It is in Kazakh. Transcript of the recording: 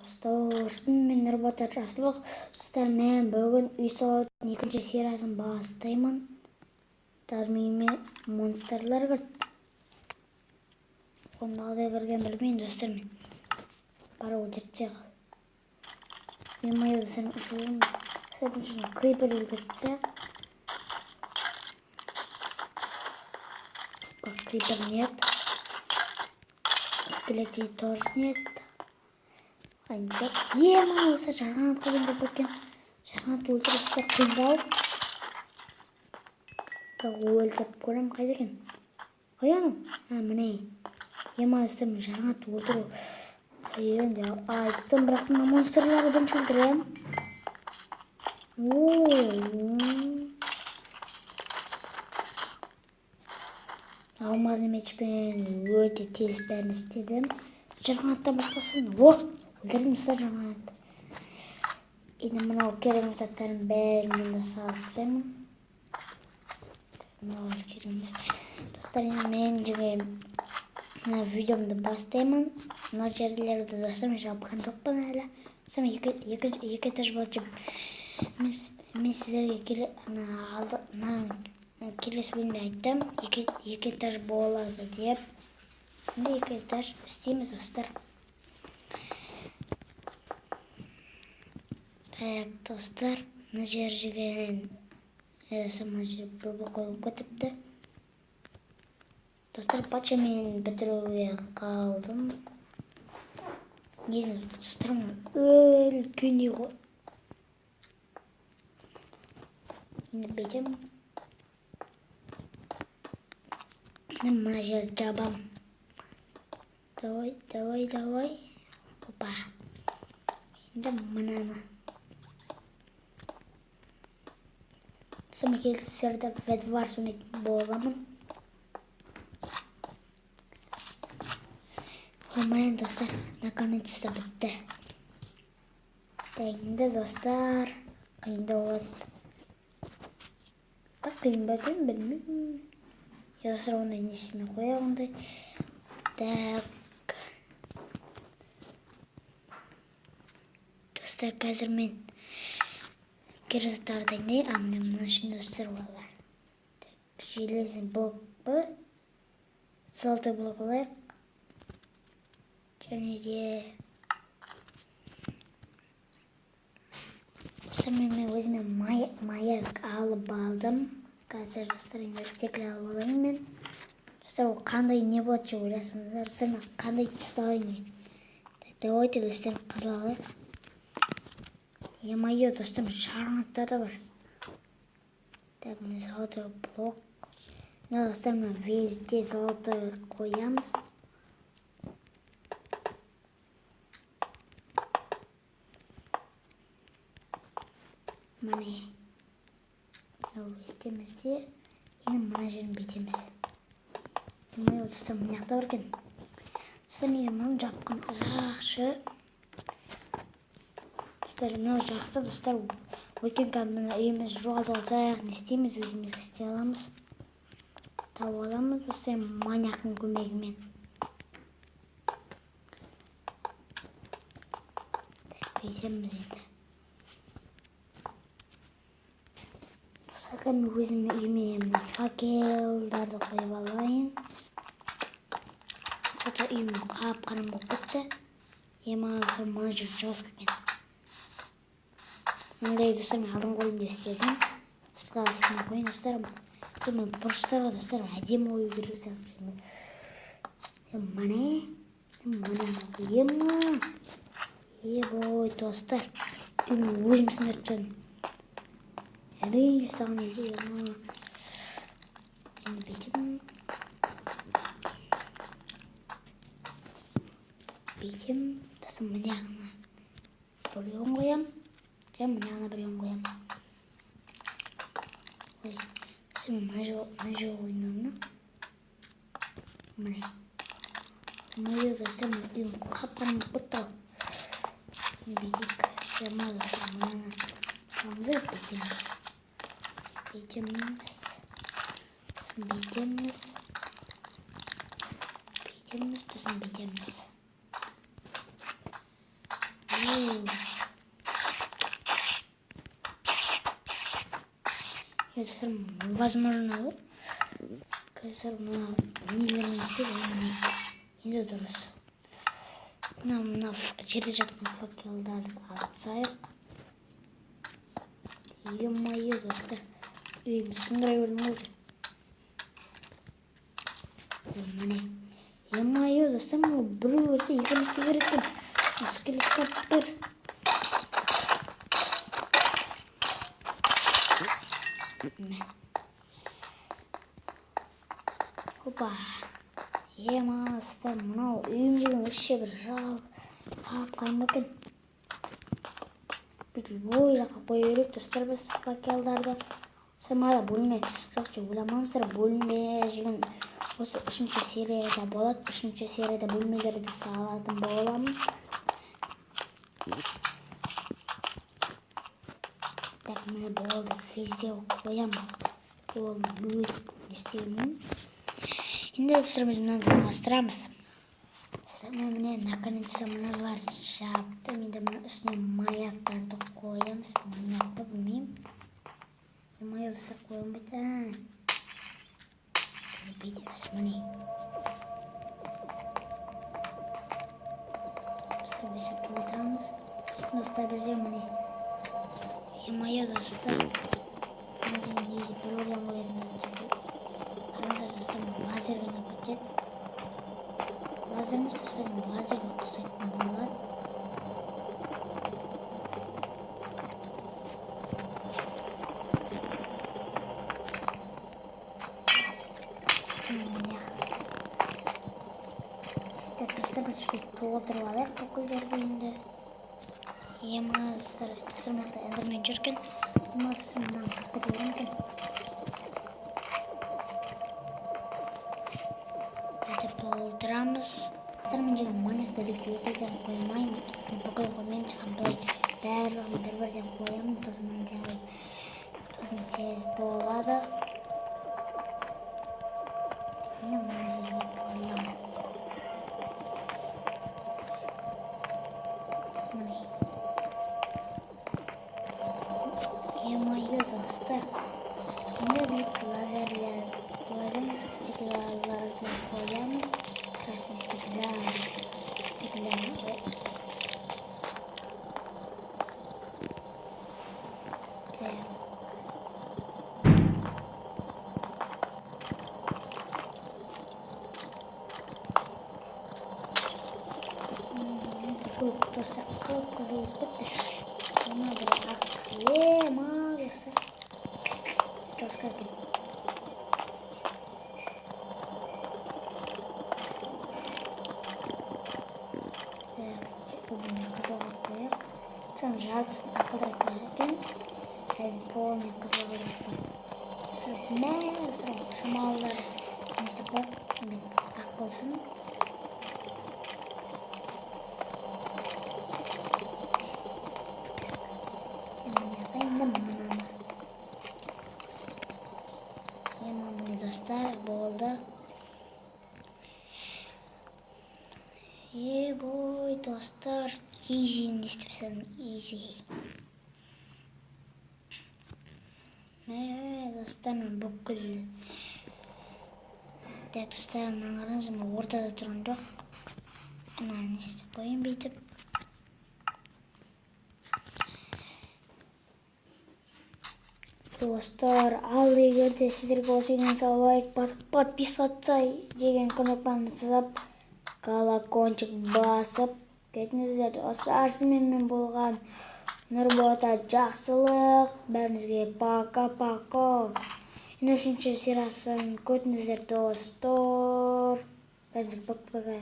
Достар, мен Нұрбат Жасылық. Достар, мен бүгін үй салатын екінші сериясын бастаймын. Дармейме монстрлар кірді. Онда кірген білмейін, достар, мен. Бара өтіртсе қал. Мен майы достар, үшуін крипер үлгіртсе. Крипер нет. Скелеты тоже нет. Ема осы жарғанат қылында бөткен. Жарғанат өлтіріпсе қиындау. Өлтіп көрем қайда екен? Қояның? Міне. Ема өстім жарғанат өлтіру. Қиын де айттым, бірақ мына монстрлары бірінші өлтірем. Алмазы мечпен өте тез бәрін істедім. Жарғанаттан басқасын. Өлтірдім ұстар жарғанат. Енді мынау керек заттарын бәрін енді салып тастаймын. Мынау керек емес. Достар, енді мен жүге мына видеомды бастаймын. Мына жерлерді достар, мен жабылған жоқпын әлі. Достар, екі этаж болады. Мен сіздерге келесі бөлімде айттым, екі этаж болады деп. Енді екі этаж істейміз, достар. Так, достар, мына жер жүрген сама бір қойылып кетіпті. Достар, патша мен бітіруге қалдым. Енді достарым өлгендей ғой. Енді бетім. Мына жерді жабам. Давай. Опа. Енді мынаны. Сама келсіздерді ведвар сүнетін боламын. Мына достар, наконец-то бітті. Енді достар, қиында болады. Қиын бәдім білмеймін. Достар, ондай несіне қоя ондай. Так. Достар, қазір мен керзаттарды не? Мен мұны үшін достар олар. Железный блок бұ. Золотой блок олайық. Және де... Достар, мен өзіме маяк алып алдым. Қазір достар, енді стеклі алып алайын мен. Достар, ол қандай не болады жау ойласыңыздар. Достар, мен қандай түсті алайын. Давайте, достар, қызыл алайық. Ема-ё, достар, жарғанаттар да бар. Так, мен золотой блок. Достар, мен везде золотой қоямыз. Міне. Істемізде. Енді мына жерін бетеміз. Міне, достар, мұнақта бар екен. Достар, неге мұны жапқан жақшы. Достар, мұны жақсы, достар. Өткен кәмін үйіміз жоғалды алсақ, не істейміз, өзімізге істей аламыз. Тауып аламыз, достар, маньяқтың көмегімен. Бетеміз енді. Достар, мен өзім үйіме факелдарды қойып алайын. Қота үйім қап-қарым болып кетті. Емазы мұны жүр жосқа екен. Мұндай достар, мен алдың қолымда істедім. Сысқасына қойын, достар. Мен бұрыштарға, достар, әдемі ой керек сияқты. Міне қойым. Ебой, достар. Өзім сындырып тәдім. Әрине саған еді. Енді бетім. Достар, міне ағына біреуін қоям. Және міне ағына біреуін қоям. Мына жол ойнауына. Міне. Міне, достар, мен үйім қап-қарым бұттау. Бетік. Ямалы мынаны. Қамызы бетеміз. Бетеміз, достар, бетеміз. достар, невозможно. Қазір мына нелерін істеп, енді дұрыс. Мына жерде жатқан факелдарды алып тастайық. Е-мое, достар. Үйімді сындыра бердім ғой. Міне. Е-мое, достар, біреу көрсе екеуміз істей керек екен. Скелет тап бір. Опа. Достар, мынау үйім деген өше бір қап қарым екен. Любой жаққа қоя берейік, достар, біз факелдарды. Самада бөлме жоқ, ойламаңыздар, бөлме деген осы 3-ші серияда болады. 3-ші серияда бөлмелерді салатын боламын. Так, міне болды, везде қоямын. Болды, бөліп не істеймін. Енді достар, біз мынаны жалғастырамыз. Міне, наконец-то мыналар жапты. Енді мына үстіне маяктарды қоямыз. Маякты білмеймін. Маяк достар қоям бейді. Бүйтеміз, міне. Достар, біз толтырамыз. Достар, бізде міне. Маяк достар. Нezi бір ойлан қоятын. Қараңыздар, достар, лазерге де бітеді. Лазеріміз достар, лазерге қосайтын болады. Так, достар, біз толтырып алайық бүкіл жерді енді. Достар, достар, мынақты эндермен жүрген. Достар, мынаны қырып кетуім екен. Толтырамыз. Достар, мен деген манекті реквизиттерден қоймаймын. Бүкіл қоймаймын, бұлай барлығын бір-бірден қоямын. Тосын тез болады. Мына жерге қоямын. Міне. Е-мое, достар. Енді бүйтіп лазерный стеклаларды қоямын. Красный стекляр. Так. Достар, қып-қызыл бітті. Мына бір ақ. Достар. Жосқа екен. Полный козловый проект. Сам жартысын ақылдырақ екен. Қазір полный козловый проект. Шамалдар не істеп қойып, ақ болсын. Достар, болды. Бой, достар, изи не істепсем, изи. Достар, мен бүкіл. Так, достар, маңарыңыз, мен ортада тұрған жоқ. Не істеп қойын бейтіп. Достар, ал егер де сіздерге осы видеоны лайк басып, подписаться деген кнопканы жазып, колокольчик басып кетіңіздер. Достар, сізбен болған Нұрбота жақсылық. Бәріңізге пока-пока. Енді 3-ші сериясын көтіңіздер, достар. Бәріңізге пока-пока.